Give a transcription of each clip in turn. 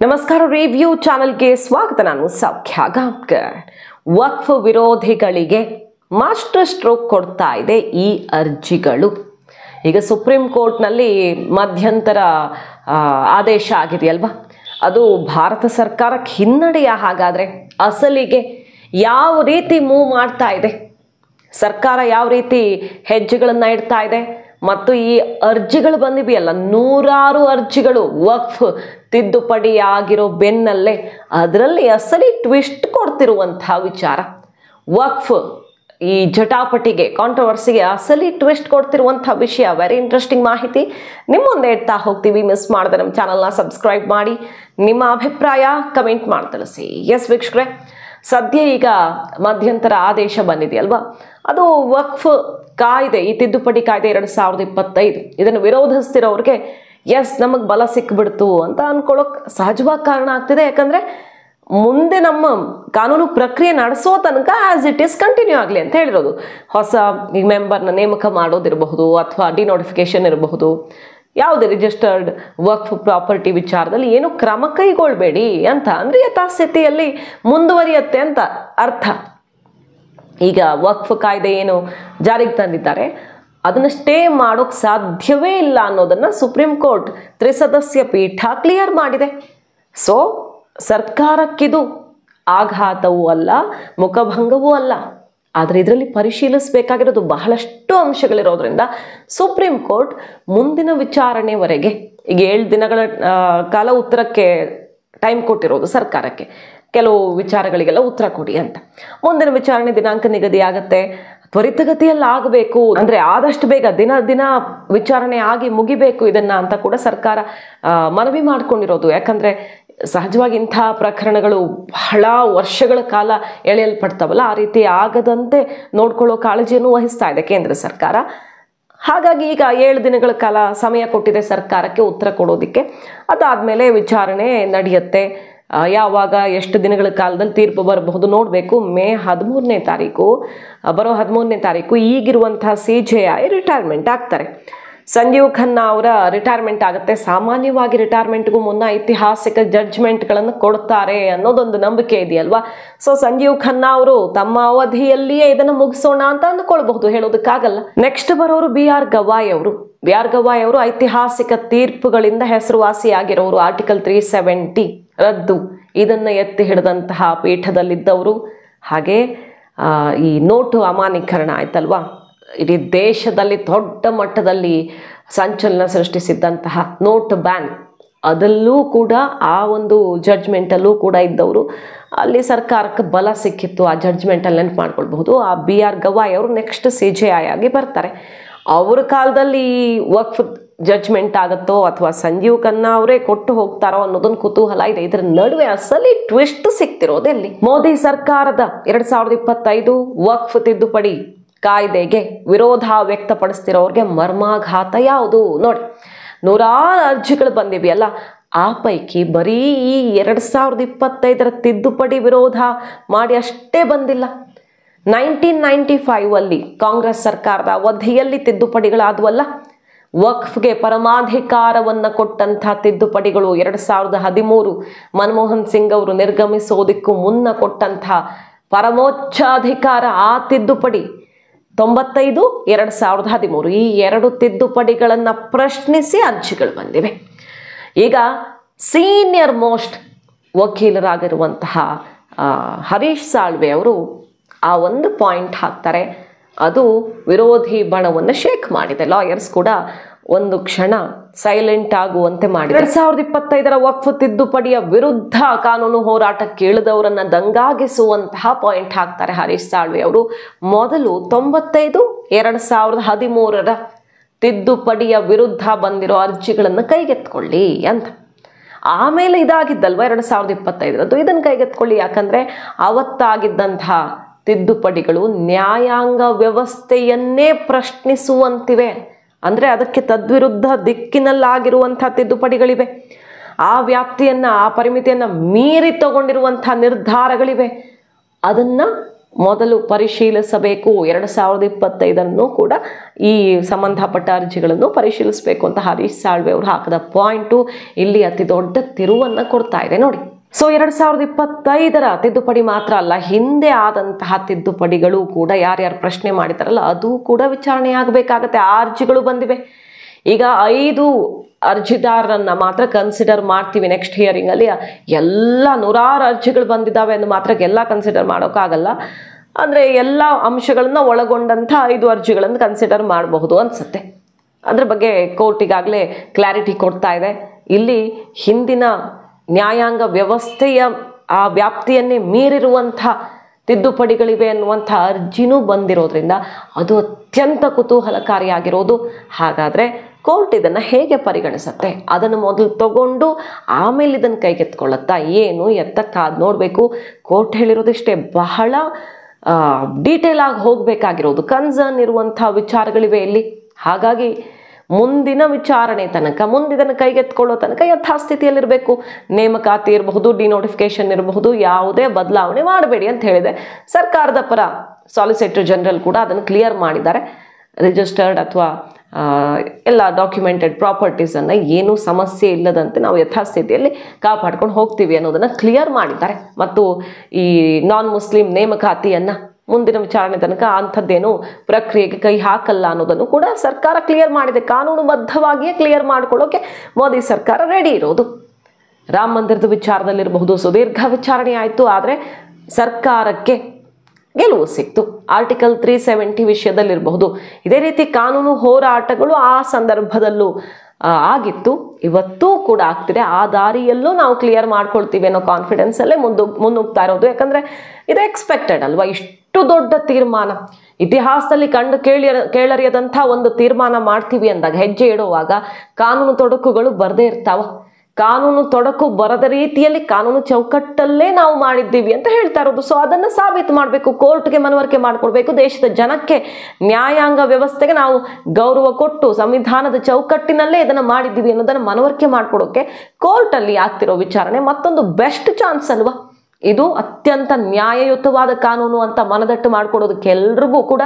ನಮಸ್ಕಾರ ರಿವ್ಯೂ ಚಾನೆಲ್ಗೆ ಸ್ವಾಗತ. ನಾನು ಸೌಖ್ಯ ಗಾಂವ್ಕರ್. ವಕ್ಫ್ ವಿರೋಧಿಗಳಿಗೆ ಮಾಸ್ಟರ್ ಸ್ಟ್ರೋಕ್ ಕೊಡ್ತಾ ಇದೆ ಈ ಅರ್ಜಿಗಳು. ಈಗ ಸುಪ್ರೀಂ ಕೋರ್ಟ್ನಲ್ಲಿ ಮಧ್ಯಂತರ ಆದೇಶ ಆಗಿದೆಯಲ್ವಾ, ಅದು ಭಾರತ ಸರ್ಕಾರಕ್ಕೆ ಹಿನ್ನಡೆಯ ಹಾಗಾದರೆ ಅಸಲಿಗೆ ಯಾವ ರೀತಿ ಮೂವ್ ಮಾಡ್ತಾ ಇದೆ, ಸರ್ಕಾರ ಯಾವ ರೀತಿ ಹೆಜ್ಜೆಗಳನ್ನು ಇಡ್ತಾ ಇದೆ ಮತ್ತು ಈ ಅರ್ಜಿಗಳು ಬಂದಿವೆಯಲ್ಲ, ನೂರಾರು ಅರ್ಜಿಗಳು ವಕ್ಫ್ ತಿದ್ದುಪಡಿ ಆಗಿರೋ ಬೆನ್ನಲ್ಲೇ ಅದರಲ್ಲಿ ಅಸಲಿ ಟ್ವಿಸ್ಟ್ ಕೊಡ್ತಿರುವಂತಹ ವಿಚಾರ. ವಕ್ಫ್ ಈ ಜಟಾಪಟಿಗೆ, ಕಾಂಟ್ರವರ್ಸಿಗೆ ಅಸಲಿ ಟ್ವಿಸ್ಟ್ ಕೊಡ್ತಿರುವಂಥ ವಿಷಯ. ವೆರಿ ಇಂಟ್ರೆಸ್ಟಿಂಗ್ ಮಾಹಿತಿ ನಿಮ್ಮ ಮುಂದೆ ಇಡ್ತಾ ಹೋಗ್ತೀವಿ. ಮಿಸ್ ಮಾಡದೆ ನಮ್ಮ ಚಾನಲ್ನ ಸಬ್ಸ್ಕ್ರೈಬ್ ಮಾಡಿ, ನಿಮ್ಮ ಅಭಿಪ್ರಾಯ ಕಮೆಂಟ್ ಮಾಡಿ ತಿಳಿಸಿ. ಎಸ್ ವೀಕ್ಷಕರೇ, ಸದ್ಯ ಈಗ ಮಧ್ಯಂತರ ಆದೇಶ ಬಂದಿದೆಯಲ್ವಾ, ಅದು ವಕ್ಫ್ ಕಾಯ್ದೆ, ಈ ತಿದ್ದುಪಡಿ ಕಾಯ್ದೆ 2025, ಇದನ್ನು ವಿರೋಧಿಸ್ತಿರೋರಿಗೆ ಎಸ್ ನಮಗೆ ಬಲ ಸಿಕ್ಬಿಡ್ತು ಅಂತ ಅನ್ಕೊಳ್ಳೋಕೆ ಸಹಜವಾಗಿ ಕಾರಣ ಆಗ್ತಿದೆ. ಯಾಕಂದರೆ ಮುಂದೆ ನಮ್ಮ ಕಾನೂನು ಪ್ರಕ್ರಿಯೆ ನಡೆಸೋ ತನಕ ಆ್ಯಸ್ ಇಟ್ ಈಸ್ ಕಂಟಿನ್ಯೂ ಆಗಲಿ ಅಂತ ಹೇಳಿರೋದು. ಹೊಸ ಈ ಮೆಂಬರ್ನ ನೇಮಕ ಮಾಡೋದಿರಬಹುದು ಅಥವಾ ಡಿನೋಟಿಫಿಕೇಶನ್ ಇರಬಹುದು, ಯಾವುದೇ ರಿಜಿಸ್ಟರ್ಡ್ ವಕ್ಫ್ ಪ್ರಾಪರ್ಟಿ ವಿಚಾರದಲ್ಲಿ ಏನು ಕ್ರಮ ಕೈಗೊಳ್ಳಬೇಡಿ ಅಂತ, ಅಂದರೆ ಯಥಾಸ್ಥಿತಿಯಲ್ಲಿ ಮುಂದುವರಿಯುತ್ತೆ ಅಂತ ಅರ್ಥ. ಈಗ ವಕ್ಫ್ ಕಾಯ್ದೆ ಏನು ಜಾರಿಗೆ ತಂದಿದ್ದಾರೆ ಅದನ್ನು ಸ್ಟೇ ಮಾಡೋಕ್ಕೆ ಸಾಧ್ಯವೇ ಇಲ್ಲ ಅನ್ನೋದನ್ನು ಸುಪ್ರೀಂ ಕೋರ್ಟ್ ತ್ರಿಸದಸ್ಯ ಪೀಠ ಕ್ಲಿಯರ್ ಮಾಡಿದೆ. ಸೊ ಸರ್ಕಾರಕ್ಕಿದು ಆಘಾತವೂ ಅಲ್ಲ, ಮುಖಭಂಗವೂ ಅಲ್ಲ. ಆದರೆ ಇದರಲ್ಲಿ ಪರಿಶೀಲಿಸಬೇಕಾಗಿರೋದು ಬಹಳಷ್ಟು ಅಂಶಗಳಿರೋದ್ರಿಂದ ಸುಪ್ರೀಂ ಕೋರ್ಟ್ ಮುಂದಿನ ವಿಚಾರಣೆವರೆಗೆ ಈಗ 7 ದಿನಗಳ ಕಾಲ ಉತ್ತರಕ್ಕೆ ಟೈಮ್ ಕೊಟ್ಟಿರೋದು ಸರ್ಕಾರಕ್ಕೆ, ಕೆಲವು ವಿಚಾರಗಳಿಗೆಲ್ಲ ಉತ್ತರ ಕೊಡಿ ಅಂತ. ಮುಂದಿನ ವಿಚಾರಣೆ ದಿನಾಂಕ ನಿಗದಿ ಆಗುತ್ತೆ, ತ್ವರಿತಗತಿಯಲ್ಲಿ ಆಗಬೇಕು, ಅಂದರೆ ಆದಷ್ಟು ಬೇಗ ದಿನ ವಿಚಾರಣೆ ಆಗಿ ಮುಗಿಬೇಕು ಇದನ್ನು ಅಂತ ಕೂಡ ಸರ್ಕಾರ ಮನವಿ ಮಾಡಿಕೊಂಡಿರೋದು. ಯಾಕಂದರೆ ಸಹಜವಾಗಿ ಇಂಥ ಪ್ರಕರಣಗಳು ಬಹಳ ವರ್ಷಗಳ ಕಾಲ ಎಳೆಯಲ್ಪಡ್ತಾವಲ್ಲ, ಆ ರೀತಿ ಆಗದಂತೆ ನೋಡ್ಕೊಳ್ಳೋ ಕಾಳಜಿಯನ್ನು ವಹಿಸ್ತಾ ಇದೆ ಕೇಂದ್ರ ಸರ್ಕಾರ. ಹಾಗಾಗಿ ಈಗ 7 ದಿನಗಳ ಕಾಲ ಸಮಯ ಕೊಟ್ಟಿದೆ ಸರ್ಕಾರಕ್ಕೆ ಉತ್ತರ ಕೊಡೋದಕ್ಕೆ. ಅದಾದಮೇಲೆ ವಿಚಾರಣೆ ನಡೆಯುತ್ತೆ. ಯಾವಾಗ ಎಷ್ಟು ದಿನಗಳ ಕಾಲದಲ್ಲಿ ತೀರ್ಪು ಬರಬಹುದು ನೋಡಬೇಕು. ಮೇ 13ನೇ ತಾರೀಕು, ಬರೋ 13ನೇ ತಾರೀಕು ಈಗಿರುವಂತಹ CJI ರಿಟೈರ್ಮೆಂಟ್ ಆಗ್ತಾರೆ. ಸಂಜೀವ್ ಖನ್ನಾ ಅವರ ರಿಟೈರ್ಮೆಂಟ್ ಆಗುತ್ತೆ. ಸಾಮಾನ್ಯವಾಗಿ ರಿಟೈರ್ಮೆಂಟ್ಗೂ ಮುನ್ನ ಐತಿಹಾಸಿಕ ಜಡ್ಜ್ಮೆಂಟ್ಗಳನ್ನು ಕೊಡ್ತಾರೆ ಅನ್ನೋದೊಂದು ನಂಬಿಕೆ ಇದೆಯಲ್ವಾ. ಸೊ ಸಂಜೀವ್ ಖನ್ನಾ ಅವರು ತಮ್ಮ ಅವಧಿಯಲ್ಲಿಯೇ ಇದನ್ನು ಮುಗಿಸೋಣ ಅಂತ ಅಂದ್ಕೊಳ್ಬಹುದು, ಹೇಳೋದಕ್ಕಾಗಲ್ಲ. ನೆಕ್ಸ್ಟ್ ಬರೋರು BR ಗವಾಯ್ ಅವರು. BR ಗವಾಯ್ ಅವರು ಐತಿಹಾಸಿಕ ತೀರ್ಪುಗಳಿಂದ ಹೆಸರುವಾಸಿಯಾಗಿರೋರು. ಆರ್ಟಿಕಲ್ 370 ರದ್ದು ಇದನ್ನು ಎತ್ತಿ ಹಿಡಿದಂತಹ ಪೀಠದಲ್ಲಿದ್ದವರು. ಹಾಗೆ ಈ ನೋಟು ಅಮಾನ್ಯೀಕರಣ ಆಯ್ತಲ್ವಾ, ಇಡೀ ದೇಶದಲ್ಲಿ ದೊಡ್ಡ ಮಟ್ಟದಲ್ಲಿ ಸಂಚಲನ ಸೃಷ್ಟಿಸಿದ್ದಂತಹ ನೋಟ್ ಬ್ಯಾನ್, ಅದಲ್ಲೂ ಕೂಡ ಆ ಒಂದು ಜಡ್ಜ್ಮೆಂಟಲ್ಲೂ ಕೂಡ ಇದ್ದವರು. ಅಲ್ಲಿ ಸರ್ಕಾರಕ್ಕೆ ಬಲ ಸಿಕ್ಕಿತ್ತು ಆ ಜಡ್ಜ್ಮೆಂಟಲ್ಲಿ, ನೆನಪು ಮಾಡ್ಕೊಳ್ಬಹುದು. ಆ BR ಗವಾಯ್ ಅವರು ನೆಕ್ಸ್ಟ್ CJI ಆಗಿ ಬರ್ತಾರೆ. ಅವ್ರ ಕಾಲದಲ್ಲಿ ವಕ್ಫ್ ಜಡ್ಜ್ಮೆಂಟ್ ಆಗುತ್ತೋ ಅಥವಾ ಸಂಜೀವ್ ಖನ್ನಾ ಅವರೇ ಕೊಟ್ಟು ಹೋಗ್ತಾರೋ ಅನ್ನೋದೊಂದು ಕುತೂಹಲ ಇದೆ. ಇದರ ನಡುವೆ ಅಸಲಿ ಟ್ವಿಸ್ಟ್ ಸಿಗ್ತಿರೋದೆಲ್ಲಿ, ಮೋದಿ ಸರ್ಕಾರದ 2025 ವಕ್ಫ್ ತಿದ್ದುಪಡಿ ಕಾಯ್ದೆಗೆ ವಿರೋಧ ವ್ಯಕ್ತಪಡಿಸ್ತಿರೋರಿಗೆ ಮರ್ಮಾಘಾತ ಯಾವುದು ನೋಡಿ. ನೂರಾರು ಅರ್ಜಿಗಳು ಬಂದಿವೆಯಲ್ಲ, ಆ ಪೈಕಿ ಬರೀ ಈ 2025 ತಿದ್ದುಪಡಿ ವಿರೋಧ ಮಾಡಿ ಅಷ್ಟೇ ಬಂದಿಲ್ಲ. 1995 ಕಾಂಗ್ರೆಸ್ ಸರ್ಕಾರದ ಅವಧಿಯಲ್ಲಿ ತಿದ್ದುಪಡಿಗಳಾದವಲ್ಲ, ವಕ್ಫ್ಗೆ ಪರಮಾಧಿಕಾರವನ್ನು ಕೊಟ್ಟಂಥ ತಿದ್ದುಪಡಿಗಳು 2013 ಮನಮೋಹನ್ ಸಿಂಗ್ ಅವರು ನಿರ್ಗಮಿಸೋದಕ್ಕೂ ಮುನ್ನ ಕೊಟ್ಟಂಥ ಪರಮೋಚ್ಚ ಅಧಿಕಾರ, ಆ ತಿದ್ದುಪಡಿ 95, 2013 ಈ 2 ತಿದ್ದುಪಡಿಗಳನ್ನು ಪ್ರಶ್ನಿಸಿ ಅರ್ಜಿಗಳು ಬಂದಿವೆ. ಈಗ ಸೀನಿಯರ್ ಮೋಸ್ಟ್ ವಕೀಲರಾಗಿರುವಂತಹ ಹರೀಶ್ ಸಾಳ್ವೆ ಅವರು ಆ ಒಂದು ಪಾಯಿಂಟ್ ಹಾಕ್ತಾರೆ, ಅದು ವಿರೋಧಿ ಬಣವನ್ನು ಶೇಕ್ ಮಾಡಿದೆ. ಲಾಯರ್ಸ್ ಕೂಡ ಒಂದು ಕ್ಷಣ ಸೈಲೆಂಟ್ ಆಗುವಂತೆ ಮಾಡಿದೆ. 2025 ವಕ್ಫ್ ತಿದ್ದುಪಡಿಯ ವಿರುದ್ಧ ಕಾನೂನು ಹೋರಾಟಕ್ಕೆ ಇಳಿದವರನ್ನ ದಂಗಾಗಿಸುವಂತಹ ಪಾಯಿಂಟ್ ಹಾಕ್ತಾರೆ ಹರೀಶ್ ಸಾಳ್ವೆ ಅವರು. ಮೊದಲು 95, 2013 ತಿದ್ದುಪಡಿಯ ವಿರುದ್ಧ ಬಂದಿರೋ ಅರ್ಜಿಗಳನ್ನು ಕೈಗೆತ್ಕೊಳ್ಳಿ ಅಂತ. ಆಮೇಲೆ ಇದಾಗಿದ್ದಲ್ವ 2025 ಇದನ್ನು ಕೈಗೆತ್ಕೊಳ್ಳಿ. ಯಾಕಂದರೆ ಅವತ್ತಾಗಿದ್ದಂತಹ ತಿದ್ದುಪಡಿಗಳು ನ್ಯಾಯಾಂಗ ವ್ಯವಸ್ಥೆಯನ್ನೇ ಪ್ರಶ್ನಿಸುವಂತಿವೆ. ಅಂದರೆ ಅದಕ್ಕೆ ತದ್ವಿರುದ್ಧ ದಿಕ್ಕಿನಲ್ಲಾಗಿರುವಂಥ ತಿದ್ದುಪಡಿಗಳಿವೆ. ಆ ವ್ಯಾಪ್ತಿಯನ್ನು, ಆ ಪರಿಮಿತಿಯನ್ನು ಮೀರಿ ತಗೊಂಡಿರುವಂಥ ನಿರ್ಧಾರಗಳಿವೆ. ಅದನ್ನು ಮೊದಲು ಪರಿಶೀಲಿಸಬೇಕು. 2025 ಕೂಡ ಈ ಸಂಬಂಧಪಟ್ಟ ಅರ್ಜಿಗಳನ್ನು ಪರಿಶೀಲಿಸಬೇಕು ಅಂತ ಹರೀಶ್ ಸಾಳ್ವೆ ಅವರು ಹಾಕಿದ ಪಾಯಿಂಟು ಇಲ್ಲಿ ಅತಿ ದೊಡ್ಡ ತಿರುವನ್ನು ಕೊಡ್ತಾ ಇದೆ ನೋಡಿ. ಸೊ 2025 ತಿದ್ದುಪಡಿ ಮಾತ್ರ ಅಲ್ಲ, ಹಿಂದೆ ಆದಂತಹ ತಿದ್ದುಪಡಿಗಳು ಕೂಡ ಯಾರ್ಯಾರು ಪ್ರಶ್ನೆ ಮಾಡಿದಾರಲ್ಲ ಅದು ಕೂಡ ವಿಚಾರಣೆ ಆಗಬೇಕಾಗತ್ತೆ. ಆ ಅರ್ಜಿಗಳು ಬಂದಿವೆ. ಈಗ 5 ಅರ್ಜಿದಾರರನ್ನ ಮಾತ್ರ ಕನ್ಸಿಡರ್ ಮಾಡ್ತೀವಿ ನೆಕ್ಸ್ಟ್ ಹಿಯರಿಂಗ್ ಅಲ್ಲಿ. ಎಲ್ಲ 100 ಅರ್ಜಿಗಳು ಬಂದಿದ್ದಾವೆ ಎಂದು ಮಾತ್ರ ಎಲ್ಲ ಕನ್ಸಿಡರ್ ಮಾಡೋಕ್ಕಾಗಲ್ಲ. ಅಂದರೆ ಎಲ್ಲ ಅಂಶಗಳನ್ನ ಒಳಗೊಂಡಂಥ 5 ಅರ್ಜಿಗಳನ್ನು ಕನ್ಸಿಡರ್ ಮಾಡಬಹುದು ಅನ್ಸುತ್ತೆ. ಅದ್ರ ಬಗ್ಗೆ ಕೋರ್ಟ್ ಈಗಾಗಲೇ ಕ್ಲಾರಿಟಿ ಕೊಡ್ತಾ ಇದೆ. ಇಲ್ಲಿ ಹಿಂದಿನ ನ್ಯಾಯಾಂಗ ವ್ಯವಸ್ಥೆಯ ಆ ವ್ಯಾಪ್ತಿಯನ್ನೇ ಮೀರಿರುವಂಥ ತಿದ್ದುಪಡಿಗಳಿವೆ ಅನ್ನುವಂಥ ಅರ್ಜಿನೂ ಬಂದಿರೋದ್ರಿಂದ ಅದು ಅತ್ಯಂತ ಕುತೂಹಲಕಾರಿಯಾಗಿರೋದು. ಹಾಗಾದರೆ ಕೋರ್ಟ್ ಇದನ್ನು ಹೇಗೆ ಪರಿಗಣಿಸುತ್ತೆ, ಅದನ್ನು ಮೊದಲು ತಗೊಂಡು ಆಮೇಲೆ ಇದನ್ನು ಕೈಗೆತ್ಕೊಳ್ಳುತ್ತಾ ಏನು ಎತ್ತ ಕಾದು ನೋಡಬೇಕು. ಕೋರ್ಟ್ ಹೇಳಿರೋದಿಷ್ಟೇ, ಬಹಳ ಡೀಟೇಲ್ ಆಗಿ ಹೋಗಬೇಕಾಗಿರೋದು. ಕನ್ಸರ್ನ್ ಇರುವಂಥ ವಿಚಾರಗಳಿವೆ ಇಲ್ಲಿ. ಹಾಗಾಗಿ ಮುಂದಿನ ವಿಚಾರಣೆ ತನಕ, ಮುಂದಿದನ್ನು ಕೈಗೆತ್ಕೊಳ್ಳೋ ತನಕ ಯಥಾಸ್ಥಿತಿಯಲ್ಲಿರಬೇಕು. ನೇಮಕಾತಿ ಇರಬಹುದು, ಡಿನೋಟಿಫಿಕೇಶನ್ ಇರಬಹುದು, ಯಾವುದೇ ಬದಲಾವಣೆ ಮಾಡಬೇಡಿ ಅಂತ ಹೇಳಿದೆ. ಸರ್ಕಾರದ ಪರ ಸಾಲಿಸಿಟರ್ ಜನರಲ್ ಕೂಡ ಅದನ್ನು ಕ್ಲಿಯರ್ ಮಾಡಿದ್ದಾರೆ. ರಿಜಿಸ್ಟರ್ಡ್ ಅಥವಾ ಎಲ್ಲ ಡಾಕ್ಯುಮೆಂಟೆಡ್ ಪ್ರಾಪರ್ಟೀಸನ್ನು ಏನೂ ಸಮಸ್ಯೆ ಇಲ್ಲದಂತೆ ನಾವು ಯಥಾಸ್ಥಿತಿಯಲ್ಲಿ ಕಾಪಾಡ್ಕೊಂಡು ಹೋಗ್ತೀವಿ ಅನ್ನೋದನ್ನು ಕ್ಲಿಯರ್ ಮಾಡಿದ್ದಾರೆ. ಮತ್ತು ಈ ನಾನ್ ಮುಸ್ಲಿಂ ನೇಮಕಾತಿಯನ್ನು ಮುಂದಿನ ವಿಚಾರಣೆ ತನಕ ಅಂಥದ್ದೇನು ಪ್ರಕ್ರಿಯೆಗೆ ಕೈ ಹಾಕಲ್ಲ ಅನ್ನೋದನ್ನು ಕೂಡ ಸರ್ಕಾರ ಕ್ಲಿಯರ್ ಮಾಡಿದೆ. ಕಾನೂನುಬದ್ಧವಾಗಿಯೇ ಕ್ಲಿಯರ್ ಮಾಡ್ಕೊಳ್ಳೋಕೆ ಮೋದಿ ಸರ್ಕಾರ ರೆಡಿ ಇರೋದು. ರಾಮ ಮಂದಿರದ ವಿಚಾರದಲ್ಲಿರಬಹುದು ಸುದೀರ್ಘ ವಿಚಾರಣೆ ಆಯಿತು, ಆದರೆ ಸರ್ಕಾರಕ್ಕೆ ಗೆಲುವು ಸಿಕ್ತು. ಆರ್ಟಿಕಲ್ 370 ವಿಷಯದಲ್ಲಿರಬಹುದು. ಇದೇ ರೀತಿ ಕಾನೂನು ಹೋರಾಟಗಳು ಆ ಸಂದರ್ಭದಲ್ಲೂ ಆಗಿತ್ತು, ಇವತ್ತೂ ಕೂಡ ಆಗ್ತಿದೆ. ಆ ದಾರಿಯಲ್ಲೂ ನಾವು ಕ್ಲಿಯರ್ ಮಾಡ್ಕೊಳ್ತೀವಿ ಅನ್ನೋ ಕಾನ್ಫಿಡೆನ್ಸಲ್ಲೇ ಮುನ್ನುಗ್ತಾ ಇರೋದು. ಯಾಕಂದರೆ ಇದು ಎಕ್ಸ್ಪೆಕ್ಟೆಡ್ ಅಲ್ವಾ. ಇಷ್ಟು ದೊಡ್ಡ ತೀರ್ಮಾನ, ಇತಿಹಾಸದಲ್ಲಿ ಕಂಡು ಕೇಳರಿಯದಂಥ ಒಂದು ತೀರ್ಮಾನ ಮಾಡ್ತೀವಿ ಅಂದಾಗ, ಹೆಜ್ಜೆ ಇಡುವಾಗ ಕಾನೂನು ತೊಡಕುಗಳು ಬರದೇ ಇರ್ತಾವ. ಕಾನೂನು ತೊಡಕು ಬರದ ರೀತಿಯಲ್ಲಿ ಕಾನೂನು ಚೌಕಟ್ಟಲ್ಲೇ ನಾವು ಮಾಡಿದ್ದೀವಿ ಅಂತ ಹೇಳ್ತಾ ಇರೋದು. ಸೊ ಅದನ್ನು ಸಾಬೀತು ಮಾಡಬೇಕು, ಕೋರ್ಟ್ಗೆ ಮನವರಿಕೆ ಮಾಡಿಕೊಡ್ಬೇಕು. ದೇಶದ ಜನಕ್ಕೆ, ನ್ಯಾಯಾಂಗ ವ್ಯವಸ್ಥೆಗೆ ನಾವು ಗೌರವ ಕೊಟ್ಟು ಸಂವಿಧಾನದ ಚೌಕಟ್ಟಿನಲ್ಲೇ ಇದನ್ನು ಮಾಡಿದ್ದೀವಿ ಅನ್ನೋದನ್ನು ಮನವರಿಕೆ ಮಾಡಿಕೊಡೋಕೆ ಕೋರ್ಟಲ್ಲಿ ಆಗ್ತಿರೋ ವಿಚಾರಣೆ ಮತ್ತೊಂದು ಬೆಸ್ಟ್ ಚಾನ್ಸ್ ಅಲ್ವಾ. ಇದು ಅತ್ಯಂತ ನ್ಯಾಯಯುತವಾದ ಕಾನೂನು ಅಂತ ಮನದಟ್ಟು ಮಾಡಿಕೊಡೋದಕ್ಕೆ, ಎಲ್ರಿಗೂ ಕೂಡ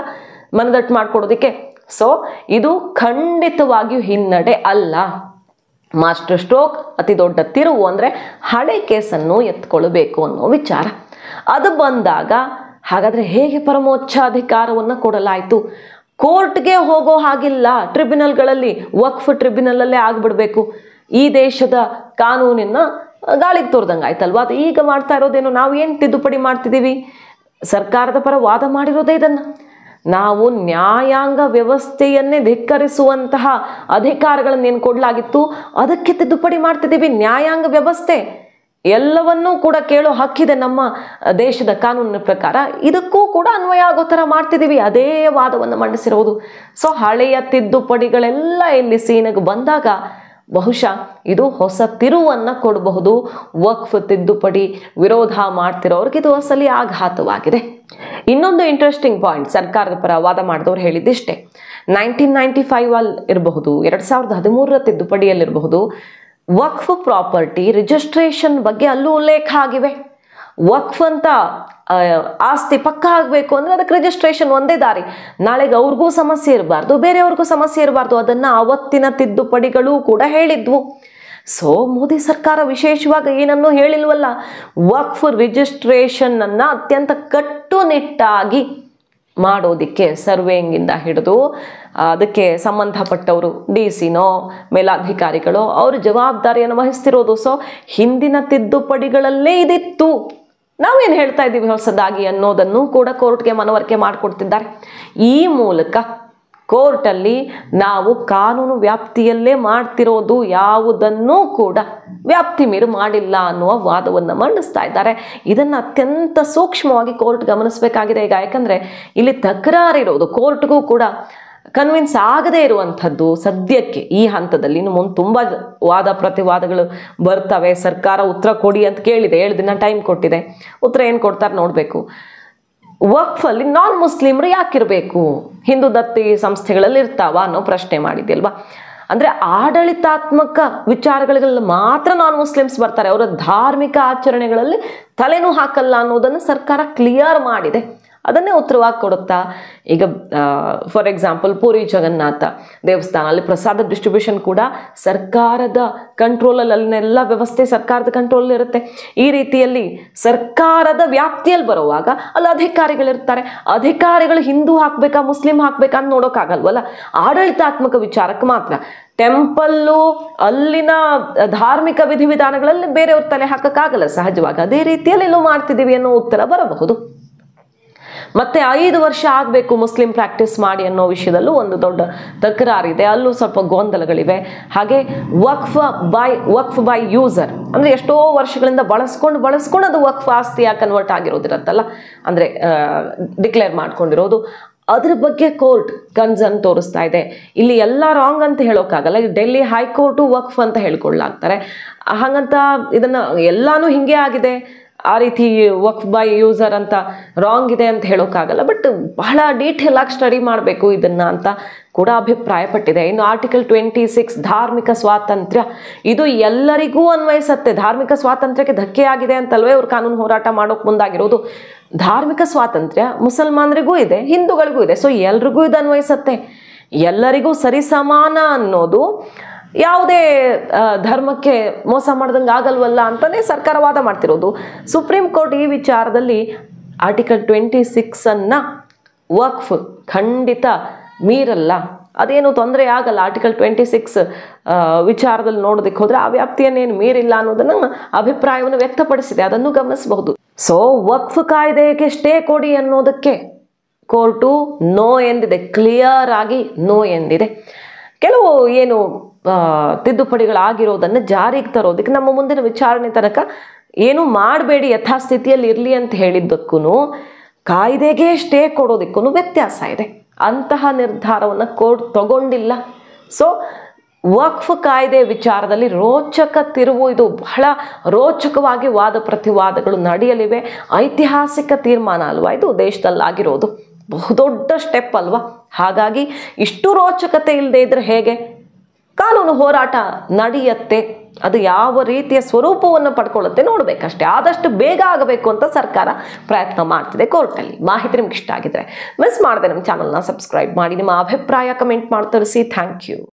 ಮನದಟ್ಟು ಮಾಡಿಕೊಡೋದಕ್ಕೆ. ಸೊ ಇದು ಖಂಡಿತವಾಗಿಯೂ ಹಿನ್ನಡೆ ಅಲ್ಲ. ಮಾಸ್ಟರ್ ಸ್ಟ್ರೋಕ್, ಅತಿ ದೊಡ್ಡ ತಿರುವು ಅಂದರೆ ಹಳೆ ಕೇಸನ್ನು ಎತ್ಕೊಳ್ಬೇಕು ಅನ್ನೋ ವಿಚಾರ. ಅದು ಬಂದಾಗ ಹಾಗಾದರೆ ಹೇಗೆ ಪರಮೋಚ್ಚ ಅಧಿಕಾರವನ್ನು ಕೊಡಲಾಯಿತು? ಕೋರ್ಟ್ಗೆ ಹೋಗೋ ಹಾಗಿಲ್ಲ, ಟ್ರಿಬ್ಯುನಲ್ಗಳಲ್ಲಿ, ವಕ್ಫ್ ಟ್ರಿಬ್ಯುನಲಲ್ಲೇ ಆಗಿಬಿಡಬೇಕು. ಈ ದೇಶದ ಕಾನೂನಿನ ಗಾಳಿಗೆ ತೋರ್ದಂಗೆ ಆಯ್ತಲ್ವಾ. ಅದು ಈಗ ಮಾಡ್ತಾ ಇರೋದೇನು, ನಾವು ಏನು ತಿದ್ದುಪಡಿ ಮಾಡ್ತಿದ್ದೀವಿ? ಸರ್ಕಾರದ ಪರ ವಾದ ಮಾಡಿರೋದೇ ಇದನ್ನು. ನಾವು ನ್ಯಾಯಾಂಗ ವ್ಯವಸ್ಥೆಯನ್ನೇ ಧಿಕ್ಕರಿಸುವಂತಹ ಅಧಿಕಾರಗಳನ್ನು ಏನು ಕೊಡಲಾಗಿತ್ತು ಅದಕ್ಕೆ ತಿದ್ದುಪಡಿ ಮಾಡ್ತಿದ್ದೀವಿ. ನ್ಯಾಯಾಂಗ ವ್ಯವಸ್ಥೆ ಎಲ್ಲವನ್ನೂ ಕೂಡ ಕೇಳೋ ಹಕ್ಕಿದೆ ನಮ್ಮ ದೇಶದ ಕಾನೂನಿನ ಪ್ರಕಾರ. ಇದಕ್ಕೂ ಕೂಡ ಅನ್ವಯ ಆಗೋ ಥರ ಮಾಡ್ತಿದ್ದೀವಿ, ಅದೇ ವಾದವನ್ನು ಮಂಡಿಸಿರೋದು. ಸೊ ಹಳೆಯ ತಿದ್ದುಪಡಿಗಳೆಲ್ಲ ಇಲ್ಲಿ ಸೀನಿಗೆ ಬಂದಾಗ ಬಹುಶಃ ಇದು ಹೊಸ ತಿರುವನ್ನು ಕೊಡಬಹುದು. ವಕ್ಫ್ ತಿದ್ದುಪಡಿ ವಿರೋಧ ಮಾಡ್ತಿರೋರ್ಗೆ ಇದು ಅಸಲಿ ಆಘಾತವಾಗಿದೆ. ಇನ್ನೊಂದು ಇಂಟ್ರೆಸ್ಟಿಂಗ್ ಪಾಯಿಂಟ್, ಸರ್ಕಾರದ ಪರ ವಾದ ಮಾಡಿದವರು ಹೇಳಿದ್ದಿಷ್ಟೇ. 1995 ಅಲ್ಲಿ ಇರಬಹುದು, 2013 ತಿದ್ದುಪಡಿಯಲ್ಲಿರಬಹುದು, ವಕ್ಫ್ ಪ್ರಾಪರ್ಟಿ ರಿಜಿಸ್ಟ್ರೇಷನ್ ಬಗ್ಗೆ ಅಲ್ಲೂ ಉಲ್ಲೇಖ ಆಗಿವೆ. ವಕ್ಫ್ ಅಂತ ಆಸ್ತಿ ಪಕ್ಕ ಆಗಬೇಕು ಅಂದರೆ ಅದಕ್ಕೆ ರಿಜಿಸ್ಟ್ರೇಷನ್ ಒಂದೇ ದಾರಿ. ನಾಳೆಗೆ ಅವ್ರಿಗೂ ಸಮಸ್ಯೆ ಇರಬಾರ್ದು, ಬೇರೆಯವ್ರಿಗೂ ಸಮಸ್ಯೆ ಇರಬಾರ್ದು. ಅದನ್ನು ಅವತ್ತಿನ ತಿದ್ದುಪಡಿಗಳು ಕೂಡ ಹೇಳಿದ್ವು. ಸೊ ಮೋದಿ ಸರ್ಕಾರ ವಿಶೇಷವಾಗಿ ಏನನ್ನೂ ಹೇಳಿಲ್ವಲ್ಲ. ವಕ್ಫ್ ರಿಜಿಸ್ಟ್ರೇಷನನ್ನು ಅತ್ಯಂತ ಕಟ್ಟುನಿಟ್ಟಾಗಿ ಮಾಡೋದಕ್ಕೆ ಸರ್ವೇಯಿಂಗಿಂದ ಹಿಡಿದು ಅದಕ್ಕೆ ಸಂಬಂಧಪಟ್ಟವರು DC-ನೋ ಮೇಲಾಧಿಕಾರಿಗಳು ಅವರು ಜವಾಬ್ದಾರಿಯನ್ನು ವಹಿಸ್ತಿರೋದು. ಸೊ ಹಿಂದಿನ ತಿದ್ದುಪಡಿಗಳಲ್ಲೇ ಇದಿತ್ತು, ನಾವೇನು ಹೇಳ್ತಾ ಇದ್ದೀವಿ ಹೊಸದಾಗಿ ಅನ್ನೋದನ್ನು ಕೂಡ ಕೋರ್ಟ್ಗೆ ಮನವರಿಕೆ ಮಾಡಿಕೊಡ್ತಿದ್ದಾರೆ. ಈ ಮೂಲಕ ಕೋರ್ಟಲ್ಲಿ ನಾವು ಕಾನೂನು ವ್ಯಾಪ್ತಿಯಲ್ಲೇ ಮಾಡ್ತಿರೋದು ಯಾವುದನ್ನೂ ಕೂಡ ವ್ಯಾಪ್ತಿ ಮೀರಿ ಮಾಡಿಲ್ಲ ಅನ್ನುವ ವಾದವನ್ನು ಮಂಡಿಸ್ತಾ ಇದ್ದಾರೆ. ಇದನ್ನು ಅತ್ಯಂತ ಸೂಕ್ಷ್ಮವಾಗಿ ಕೋರ್ಟ್ ಗಮನಿಸಬೇಕಾಗಿದೆ ಈಗ. ಯಾಕಂದರೆ ಇಲ್ಲಿ ತಕರಾರಿರೋದು ಕೋರ್ಟ್ಗೂ ಕೂಡ ಕನ್ವಿನ್ಸ್ ಆಗದೇ ಇರುವಂಥದ್ದು ಸದ್ಯಕ್ಕೆ ಈ ಹಂತದಲ್ಲಿ. ಇನ್ನು ಮುಂದೆ ತುಂಬ ವಾದ ಪ್ರತಿವಾದಗಳು ಬರ್ತವೆ. ಸರ್ಕಾರ ಉತ್ತರ ಕೊಡಿ ಅಂತ ಕೇಳಿದೆ, 7 ದಿನ ಟೈಮ್ ಕೊಟ್ಟಿದೆ. ಉತ್ತರ ಏನು ಕೊಡ್ತಾರೆ ನೋಡಬೇಕು. ವಕ್ಫಲ್ಲಿ ನಾನ್ ಮುಸ್ಲಿಮ್ರು ಯಾಕಿರಬೇಕು, ಹಿಂದೂ ದತ್ತಿ ಸಂಸ್ಥೆಗಳಲ್ಲಿ ಇರ್ತಾವ ಅನ್ನೋ ಪ್ರಶ್ನೆ ಮಾಡಿದ್ಯಲ್ವಾ. ಅಂದರೆ ಆಡಳಿತಾತ್ಮಕ ವಿಚಾರಗಳಲ್ಲಿ ಮಾತ್ರ ನಾನ್ ಮುಸ್ಲಿಮ್ಸ್ ಬರ್ತಾರೆ, ಅವರ ಧಾರ್ಮಿಕ ಆಚರಣೆಗಳಲ್ಲಿ ತಲೆನೂ ಹಾಕಲ್ಲ ಅನ್ನೋದನ್ನು ಸರ್ಕಾರ ಕ್ಲಿಯರ್ ಮಾಡಿದೆ. ಅದನ್ನೇ ಉತ್ತರವಾಗಿ ಕೊಡುತ್ತಾ? ಈಗ ಫಾರ್ ಎಕ್ಸಾಂಪಲ್ ಪುರಿ ಜಗನ್ನಾಥ ದೇವಸ್ಥಾನ, ಅಲ್ಲಿ ಪ್ರಸಾದ ಡಿಸ್ಟ್ರಿಬ್ಯೂಷನ್ ಕೂಡ ಸರ್ಕಾರದ ಕಂಟ್ರೋಲಲ್ಲಿ, ಅಲ್ಲಿನೆಲ್ಲ ವ್ಯವಸ್ಥೆ ಸರ್ಕಾರದ ಕಂಟ್ರೋಲ್ ಇರುತ್ತೆ. ಈ ರೀತಿಯಲ್ಲಿ ಸರ್ಕಾರದ ವ್ಯಾಪ್ತಿಯಲ್ಲಿ ಬರುವಾಗ ಅಲ್ಲಿ ಅಧಿಕಾರಿಗಳಿರ್ತಾರೆ. ಅಧಿಕಾರಿಗಳು ಹಿಂದೂ ಹಾಕ್ಬೇಕಾ ಮುಸ್ಲಿಂ ಹಾಕ್ಬೇಕಾ ಅಂತ ನೋಡೋಕ್ಕಾಗಲ್ವಲ್ಲ, ಆಡಳಿತಾತ್ಮಕ ವಿಚಾರಕ್ಕೆ ಮಾತ್ರ. ಟೆಂಪಲ್ಲು ಅಲ್ಲಿನ ಧಾರ್ಮಿಕ ವಿಧಿವಿಧಾನಗಳಲ್ಲಿ ಬೇರೆಯವ್ರ ತಲೆ ಹಾಕಕ್ಕಾಗಲ್ಲ ಸಹಜವಾಗಿ. ಅದೇ ರೀತಿಯಲ್ಲಿ ಎಲ್ಲೋ ಮಾಡ್ತಿದ್ದೀವಿ ಅನ್ನೋ ಉತ್ತರ ಬರಬಹುದು. ಮತ್ತೆ 5 ವರ್ಷ ಆಗಬೇಕು ಮುಸ್ಲಿಂ ಪ್ರಾಕ್ಟೀಸ್ ಮಾಡಿ ಅನ್ನೋ ವಿಷಯದಲ್ಲೂ ಒಂದು ದೊಡ್ಡ ತಕರಾರಿದೆ, ಅಲ್ಲೂ ಸ್ವಲ್ಪ ಗೊಂದಲಗಳಿವೆ. ಹಾಗೆ ವಕ್ಫ್ ಬೈ ಯೂಸರ್ ಅಂದರೆ ಎಷ್ಟೋ ವರ್ಷಗಳಿಂದ ಬಳಸ್ಕೊಂಡು ಅದು ವಕ್ಫ್ ಆಸ್ತಿಯಾಗಿ ಕನ್ವರ್ಟ್ ಆಗಿರೋದಿರತ್ತಲ್ಲ, ಅಂದರೆ ಡಿಕ್ಲೇರ್ ಮಾಡ್ಕೊಂಡಿರೋದು, ಅದ್ರ ಬಗ್ಗೆ ಕೋರ್ಟ್ ಕನ್ಸರ್ನ್ ತೋರಿಸ್ತಾ ಇದೆ. ಇಲ್ಲಿ ಎಲ್ಲ ರಾಂಗ್ ಅಂತ ಹೇಳೋಕ್ಕಾಗಲ್ಲ. ಡೆಲ್ಲಿ ಹೈಕೋರ್ಟು ವಕ್ಫ್ ಅಂತ ಹೇಳ್ಕೊಳ್ಳಾಗ್ತಾರೆ. ಹಾಗಂತ ಇದನ್ನು ಎಲ್ಲಾನು ಹಿಂಗೆ ಆಗಿದೆ, ಆ ರೀತಿ ವಕ್ಫ್ ಬೈ ಯೂಸರ್ ಅಂತ ರಾಂಗ್ ಇದೆ ಅಂತ ಹೇಳೋಕ್ಕಾಗಲ್ಲ. ಬಟ್ ಬಹಳ ಡೀಟೇಲ್ ಆಗಿ ಸ್ಟಡಿ ಮಾಡಬೇಕು ಇದನ್ನು ಅಂತ ಕೂಡ ಅಭಿಪ್ರಾಯಪಟ್ಟಿದೆ. ಇನ್ನು ಆರ್ಟಿಕಲ್ 26 ಧಾರ್ಮಿಕ ಸ್ವಾತಂತ್ರ್ಯ, ಇದು ಎಲ್ಲರಿಗೂ ಅನ್ವಯಿಸುತ್ತೆ. ಧಾರ್ಮಿಕ ಸ್ವಾತಂತ್ರ್ಯಕ್ಕೆ ಧಕ್ಕೆ ಆಗಿದೆ ಅಂತಲ್ವೇ ಅವ್ರು ಕಾನೂನು ಹೋರಾಟ ಮಾಡೋಕೆ ಮುಂದಾಗಿರೋದು. ಧಾರ್ಮಿಕ ಸ್ವಾತಂತ್ರ್ಯ ಮುಸಲ್ಮಾನರಿಗೂ ಇದೆ, ಹಿಂದೂಗಳಿಗೂ ಇದೆ. ಸೊ ಎಲ್ರಿಗೂ ಇದು ಅನ್ವಯಿಸುತ್ತೆ. ಎಲ್ಲರಿಗೂ ಸರಿಸಮಾನ ಅನ್ನೋದು ಯಾವುದೇ ಧರ್ಮಕ್ಕೆ ಮೋಸ ಮಾಡ್ದಂಗೆ ಆಗಲ್ವಲ್ಲ ಅಂತಲೇ ಸರ್ಕಾರ ವಾದ ಮಾಡ್ತಿರೋದು. ಸುಪ್ರೀಂ ಕೋರ್ಟ್ ಈ ವಿಚಾರದಲ್ಲಿ ಆರ್ಟಿಕಲ್ 26 ವಕ್ಫ್ ಖಂಡಿತ ಮೀರಲ್ಲ, ಅದೇನು ತೊಂದರೆ ಆಗಲ್ಲ. ಆರ್ಟಿಕಲ್ 26 ವಿಚಾರದಲ್ಲಿ ನೋಡೋದಕ್ಕೆ ಹೋದರೆ ಆ ವ್ಯಾಪ್ತಿಯನ್ನೇನು ಮೀರಿಲ್ಲ ಅನ್ನೋದನ್ನು ಅಭಿಪ್ರಾಯವನ್ನು ವ್ಯಕ್ತಪಡಿಸಿದೆ, ಅದನ್ನು ಗಮನಿಸಬಹುದು. ಸೊ ವಕ್ಫ್ ಕಾಯ್ದೆಗೆ ಸ್ಟೇ ಕೊಡಿ ಅನ್ನೋದಕ್ಕೆ ಕೋರ್ಟು ನೋ ಎಂದಿದೆ, ಕ್ಲಿಯರ್ ಆಗಿ ನೋ ಎಂದಿದೆ. ಕೆಲವು ಏನು ತಿದ್ದುಪಡಿಗಳಾಗಿರೋದನ್ನು ಜಾರಿಗೆ ತರೋದಕ್ಕೆ ನಮ್ಮ ಮುಂದಿನ ವಿಚಾರಣೆ ತನಕ ಏನು ಮಾಡಬೇಡಿ, ಯಥಾಸ್ಥಿತಿಯಲ್ಲಿ ಇರಲಿ ಅಂತ ಹೇಳಿದ್ದಕ್ಕೂ ಕಾಯ್ದೆಗೆ ಸ್ಟೇ ಕೊಡೋದಕ್ಕೂ ವ್ಯತ್ಯಾಸ ಇದೆ. ಅಂತಹ ನಿರ್ಧಾರವನ್ನು ಕೋರ್ಟ್ ತಗೊಂಡಿಲ್ಲ. ಸೊ ವಕ್ಫ್ ಕಾಯ್ದೆ ವಿಚಾರದಲ್ಲಿ ರೋಚಕ ತಿರುವು, ಇದು ಬಹಳ ರೋಚಕವಾಗಿ ವಾದ ಪ್ರತಿವಾದಗಳು ನಡೆಯಲಿವೆ. ಐತಿಹಾಸಿಕ ತೀರ್ಮಾನ ಅಲ್ವಾ ಇದು, ದೇಶದಲ್ಲಾಗಿರೋದು ಬಹುದೊಡ್ಡ ಸ್ಟೆಪ್ ಅಲ್ವಾ. ಹಾಗಾಗಿ ಇಷ್ಟು ರೋಚಕತೆ ಇಲ್ಲದೆ ಇದ್ರೆ ಹೇಗೆ? ಕಾನೂನು ಹೋರಾಟ ನಡೆಯುತ್ತೆ, ಅದು ಯಾವ ರೀತಿಯ ಸ್ವರೂಪವನ್ನು ಪಡ್ಕೊಳ್ಳುತ್ತೆ ನೋಡಬೇಕಷ್ಟೇ. ಆದಷ್ಟು ಬೇಗ ಆಗಬೇಕು ಅಂತ ಸರ್ಕಾರ ಪ್ರಯತ್ನ ಮಾಡ್ತಿದೆ ಕೋರ್ಟಲ್ಲಿ. ಮಾಹಿತಿ ನಿಮ್ಗೆ ಇಷ್ಟ ಆಗಿದ್ರೆ ಮಿಸ್ ಮಾಡದೆ ನಮ್ಮ ಚಾನಲ್ನ ಸಬ್ಸ್ಕ್ರೈಬ್ ಮಾಡಿ, ನಿಮ್ಮ ಅಭಿಪ್ರಾಯ ಕಮೆಂಟ್ ಮಾಡಿ ತಿಳಿಸಿ. Thank you.